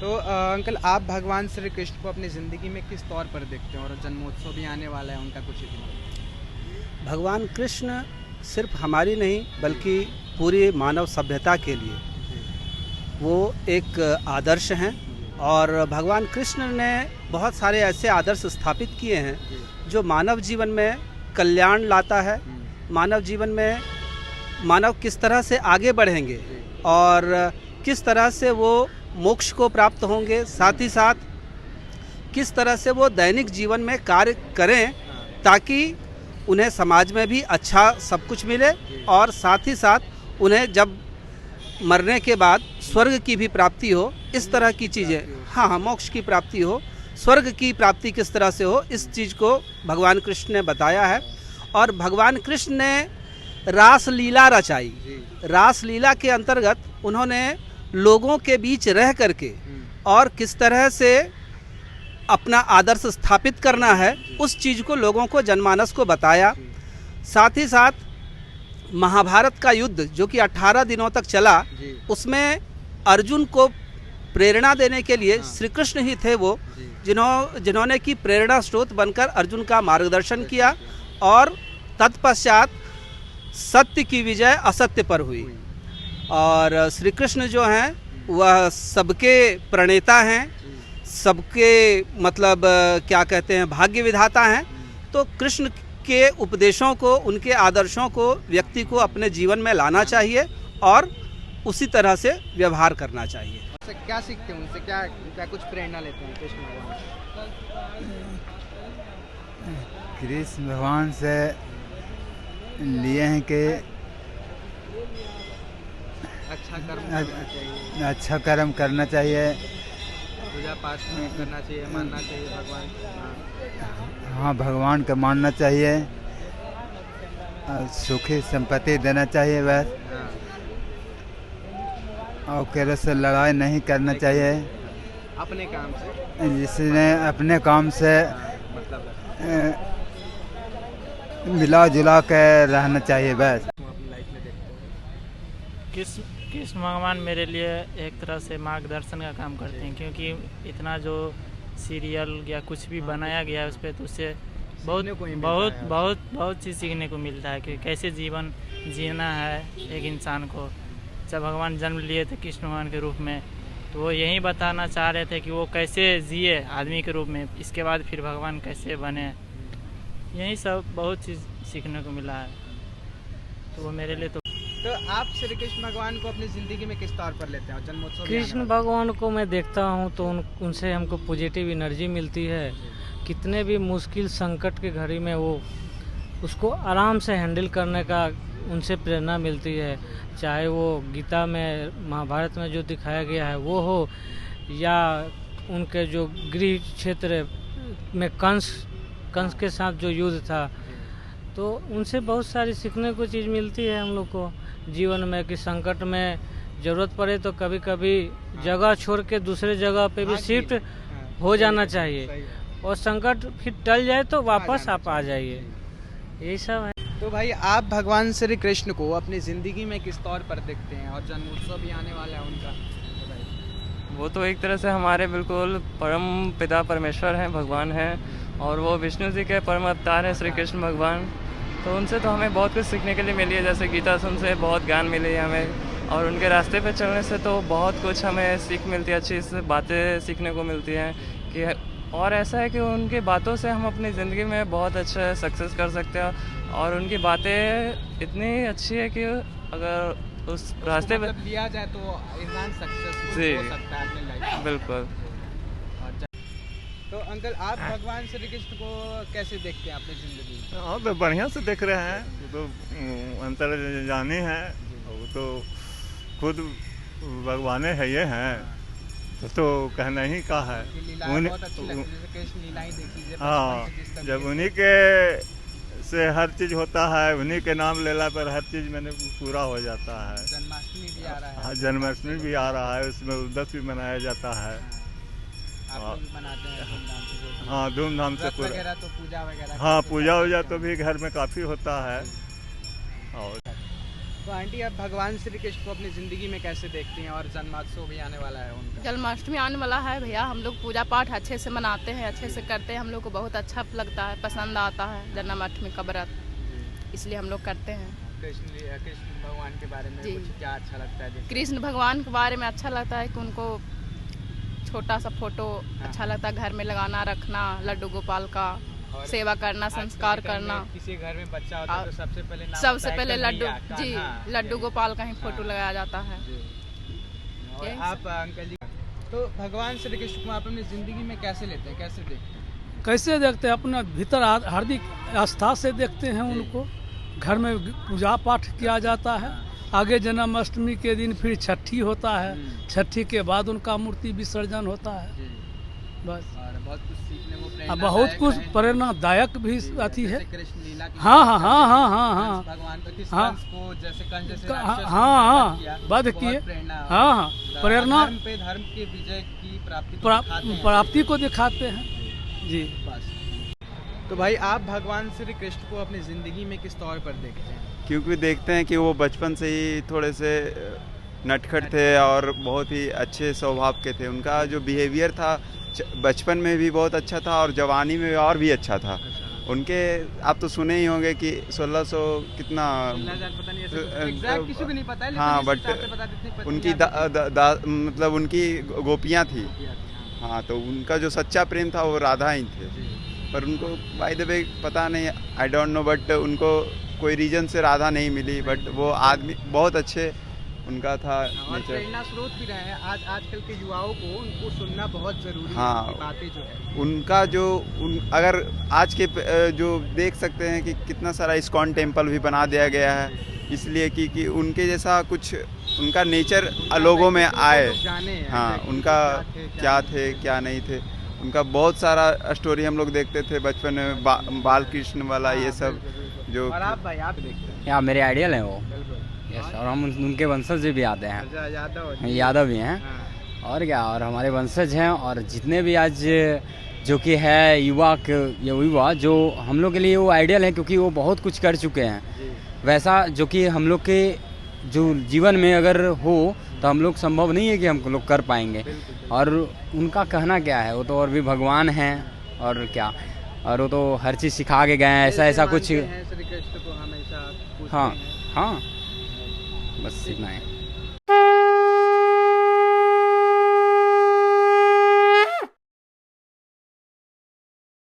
तो अंकल, आप भगवान श्री कृष्ण को अपनी ज़िंदगी में किस तौर पर देखते हैं, और जन्मोत्सव भी आने वाला है उनका कुछ ही दिन? भगवान कृष्ण सिर्फ हमारी नहीं बल्कि पूरी मानव सभ्यता के लिए वो एक आदर्श हैं। और भगवान कृष्ण ने बहुत सारे ऐसे आदर्श स्थापित किए हैं जो मानव जीवन में कल्याण लाता है। मानव जीवन में मानव किस तरह से आगे बढ़ेंगे और किस तरह से वो मोक्ष को प्राप्त होंगे, साथ ही साथ किस तरह से वो दैनिक जीवन में कार्य करें ताकि उन्हें समाज में भी अच्छा सब कुछ मिले और साथ ही साथ उन्हें जब मरने के बाद स्वर्ग की भी प्राप्ति हो। इस तरह की चीज़ें, हाँ, मोक्ष की प्राप्ति हो, स्वर्ग की प्राप्ति किस तरह से हो, इस चीज़ को भगवान कृष्ण ने बताया है। और भगवान कृष्ण ने रास लीला रचाई। रास लीला के अंतर्गत उन्होंने लोगों के बीच रह करके और किस तरह से अपना आदर्श स्थापित करना है उस चीज़ को लोगों को, जनमानस को बताया। साथ ही साथ महाभारत का युद्ध जो कि 18 दिनों तक चला, उसमें अर्जुन को प्रेरणा देने के लिए श्री कृष्ण ही थे वो जिन्होंने की प्रेरणा स्रोत बनकर अर्जुन का मार्गदर्शन किया और तत्पश्चात सत्य की विजय असत्य पर हुई। और श्री कृष्ण जो हैं वह सबके प्रणेता हैं, सबके मतलब क्या कहते हैं, भाग्य विधाता हैं। तो कृष्ण के उपदेशों को, उनके आदर्शों को व्यक्ति को अपने जीवन में लाना चाहिए और उसी तरह से व्यवहार करना चाहिए। क्या सीखते हैं उनसे, क्या कुछ प्रेरणा लेते हैं कृष्ण भगवान? कृष्ण भगवान से लिए हैं कि अच्छा कर्म करना चाहिए, अच्छा कर्म करना चाहिए, पूजा पाठ करना चाहिए, मानना चाहिए भगवान को। हाँ, भगवान का मानना चाहिए और सुखी संपत्ति देना चाहिए बस। और किसी से लड़ाई नहीं करना चाहिए, अपने काम से, जिसने अपने काम से मतलब मिला जुला के रहना चाहिए बस। अपनी लाइफ में देखते हैं कृष्ण भगवान मेरे लिए एक तरह से मार्गदर्शन का काम करते हैं, क्योंकि इतना जो सीरियल या कुछ भी बनाया गया है उस पर, तो उससे बहुत चीज़ सीखने को मिलता है कि कैसे जीवन जीना है एक इंसान को। जब भगवान जन्म लिए थे कृष्ण भगवान के रूप में, तो वो यही बताना चाह रहे थे कि वो कैसे जिए आदमी के रूप में, इसके बाद फिर भगवान कैसे बने। यही सब बहुत चीज़ सीखने को मिला है, तो वो मेरे लिए तो आप श्री कृष्ण भगवान को अपनी ज़िंदगी में किस तौर पर लेते हैं? और जन्मोत्सव कृष्ण भगवान को मैं देखता हूँ तो उनसे हमको पॉजिटिव एनर्जी मिलती है। कितने भी मुश्किल संकट के घड़ी में वो उसको आराम से हैंडल करने का उनसे प्रेरणा मिलती है। चाहे वो गीता में, महाभारत में जो दिखाया गया है वो हो, या उनके जो गृह क्षेत्र में कंस के साथ जो युद्ध था, तो उनसे बहुत सारी सीखने को चीज़ मिलती है हम लोग को जीवन में कि संकट में ज़रूरत पड़े तो कभी कभी जगह छोड़ के दूसरे जगह पे भी शिफ्ट हो जाना चाहिए और संकट फिर टल जाए तो वापस आप आ जाइए। यही सब है। तो भाई, आप भगवान श्री कृष्ण को अपनी ज़िंदगी में किस तौर पर देखते हैं? और जन्मोत्सव भी आने वाला है उनका, वो तो एक तरह से हमारे बिल्कुल परम पिता परमेश्वर हैं, भगवान हैं, और वो विष्णु जी के परम अवतार हैं श्री कृष्ण भगवान। तो उनसे तो हमें बहुत कुछ सीखने के लिए मिली है, जैसे गीता सुनसे बहुत ज्ञान मिली है हमें, और उनके रास्ते पे चलने से तो बहुत कुछ हमें सीख मिलती है, अच्छी बातें सीखने को मिलती हैं कि, और ऐसा है कि उनकी बातों से हम अपनी ज़िंदगी में बहुत अच्छा सक्सेस कर सकते हैं। और उनकी बातें इतनी अच्छी है कि अगर उस रास्ते पे लिया जाए तो इंसान सक्सेसफुल हो सकता है अपनी लाइफ में। बिल्कुल। तो अंकल, आप भगवान श्री कृष्ण को कैसे देखते हैं अपनी ज़िंदगी में? हाँ, तो बढ़िया से देख रहे हैं। वो तो अंतर्जामी है, वो तो खुद भगवान है, ये हैं, तो कहना ही का है। हाँ, जब उन्हीं के से हर चीज़ होता है, उन्हीं के नाम लेला पर हर चीज़ मैंने पूरा हो जाता है। जन्माष्टमी भी आ रहा है। हाँ, जन्माष्टमी भी आ रहा है, उसमें उद्दस भी मनाया जाता है। आप लोग भी मनाते हैं धूमधाम से? हाँ, धूमधाम से पूरा। तो पूजा वगैरह? हाँ, पूजा वूजा तो भी घर में काफ़ी होता है। और तो तो आंटी आप भगवान श्री कृष्ण को अपनी ज़िंदगी में कैसे देखती हैं और जन्मोत्सव भी आने वाला है उनका? जन्माष्टमी आने वाला है भैया, हम लोग पूजा पाठ अच्छे से मनाते हैं, अच्छे से करते हैं। हम लोग को बहुत अच्छा लगता है, पसंद आता है जन्माष्टमी का व्रत, इसलिए हम लोग करते हैं। कृष्ण भगवान के बारे में जी। कुछ क्या अच्छा लगता है? कृष्ण भगवान के बारे में अच्छा लगता है कि उनको छोटा सा फोटो अच्छा लगता है, घर में लगाना रखना, लड्डू गोपाल का और सेवा करना, संस्कार आजकल के टाइम करना। में किसी घर में बच्चा होता है तो सबसे पहले नाम सबसे होता है पहले लड्डू, कन्हैया, जी, कान्हा, लड्डू यही। गोपाल का ही फोटो हाँ। लगाया जाता है। जी। और यही आप अंकल जी, तो भगवान श्री कृष्ण को आप अपनी ज़िंदगी में कैसे लेते हैं, कैसे देखते हैं? कैसे देखते हैं? अपना भीतर हार्दिक आस्था से देखते हैं उनको। घर में पूजा पाठ किया जाता है। आगे जन्माष्टमी के दिन फिर छठी होता है, छठी के बाद उनका मूर्ति विसर्जन होता है। जी। बस और बहुत कुछ सीखने को बहुत कुछ है। प्रेरणादायक भी अति है। जैसे कृष्ण लीला की हाँ हाँ बात हाँ करते हाँ हैं, हाँ हाँ कंस भगवान को किस हाँ। कंस को जैसे कंस जैसे हाँ राक्षस को हाँ वध वध किया, किए। बहुत प्रेरणा है। हाँ हाँ तो प्रेरणा धर्म के विजय की प्राप्ति को दिखाते हैं। प्राप्ति को दिखाते हैं। जी। बस। तो भाई आप भगवान श्री कृष्ण को अपनी ज़िंदगी में किस तौर पर देखते हैं? क्योंकि देखते हैं कि वो बचपन से ही थोड़े से नटखट थे और बहुत ही अच्छे स्वभाव के थे। उनका जो बिहेवियर था बचपन में भी बहुत अच्छा था और जवानी में और भी अच्छा था। उनके आप तो सुने ही होंगे कि 1600 कितना पता नहीं, एग्जैक्ट किसी को नहीं पता है, लेकिन हाँ इस बट हिसाब से बता देते हैं, उनकी मतलब उनकी गोपियाँ थी। हाँ तो उनका जो सच्चा प्रेम था वो राधा ही थे। पर उनको बाय द वे पता नहीं, आई डोंट नो, बट उनको कोई रीजन से राधा नहीं मिली। बट वो आदमी बहुत अच्छे उनका था और नेचर। प्रेरणा स्रोत भी रहे हैं। आजकल के युवाओं को उनको सुनना बहुत जरूरी हाँ। है, उनकी बातें जो है। उनका जो अगर आज के जो देख सकते हैं कि कितना सारा इस्कॉन टेम्पल भी बना दिया गया है, इसलिए कि उनके जैसा कुछ उनका नेचर लोगों में आए। जाने हैं हाँ कि उनका क्या थे क्या नहीं थे। उनका बहुत सारा स्टोरी हम लोग देखते थे बचपन में, बाल कृष्ण वाला ये सब जो। और आप भाई आप देखते हैं? यहाँ मेरे आइडियल हैं वो। बिल्कुल। यस, और हम उनके वंशज भी आते हैं, अच्छा, यादव यादव भी हैं। हाँ। और क्या, और हमारे वंशज हैं। और जितने भी आज जो कि है युवा जो हम लोग के लिए वो आइडियल हैं, क्योंकि वो बहुत कुछ कर चुके हैं वैसा, जो कि हम लोग के जो जीवन में अगर हो तो हम लोग संभव नहीं है कि हम लोग कर पाएंगे। और उनका कहना क्या है, वो तो और भी भगवान हैं और क्या, और वो तो हर चीज़ सिखा के गए हैं। ऐसा कुछ। श्री कृष्ण को हमेशा पूजते हाँ हैं। हाँ, बस इतना है।